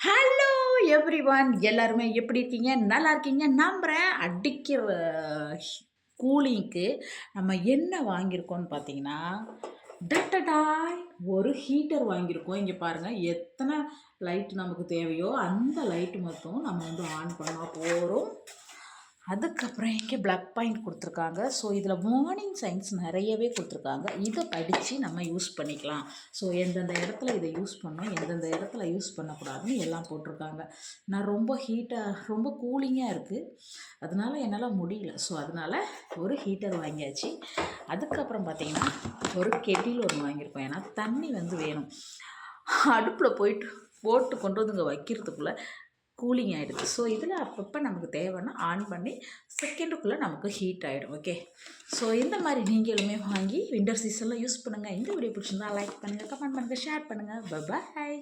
Hello everyone, எல்லாருமே எப்படி இருக்கீங்க? நல்லா இருக்கீங்க நம்புகிறேன். அடிக்கிற கூலிங்க்கு நம்ம என்ன வாங்கியிருக்கோம்னு பார்த்தீங்கன்னா, டட்டடாய் ஒரு ஹீட்டர் வாங்கியிருக்கோம். இங்கே பாருங்கள், எத்தனை லைட் நமக்கு தேவையோ அந்த லைட்டு மட்டும் நம்ம வந்து ஆன் பண்ண போகிறோம். அதுக்கப்புறம் இங்கே ப்ளக் பாயிண்ட் கொடுத்துருக்காங்க. ஸோ இதில் வார்னிங் சைன்ஸ் நிறையவே கொடுத்துருக்காங்க. இதை படித்து நம்ம யூஸ் பண்ணிக்கலாம். ஸோ எந்தெந்த இடத்துல இதை யூஸ் பண்ணோம், எந்தெந்த இடத்துல யூஸ் பண்ணக்கூடாதுன்னு எல்லாம் போட்டிருக்காங்க. நான் ரொம்ப கூலிங்காக இருக்குது, அதனால் என்னால் முடியல. ஸோ அதனால் ஒரு ஹீட்டர் வாங்கியாச்சு. அதுக்கப்புறம் பார்த்திங்கன்னா ஒரு கெட்டில் ஒன்று வாங்கியிருக்கோம். ஏன்னா தண்ணி வந்து வேணும். அடுப்பில் போட்டு கொண்டு வந்து இங்கே வைக்கிறதுக்குள்ளே கூலிங் ஆகிடுது. ஸோ இதில் அப்பப்போ நமக்கு தேவைன்னா ஆன் பண்ணி செகண்டுக்குள்ளே நமக்கு ஹீட் ஆகிடும். ஓகே, ஸோ இந்த மாதிரி நீங்களுமே வாங்கி வின்டர் சீசனில் யூஸ் பண்ணுங்கள். இந்த வீடியோ பிடிச்சிருந்தா லைக் பண்ணுங்கள், கமெண்ட் பண்ணுங்கள், ஷேர் பண்ணுங்கள். பாய்.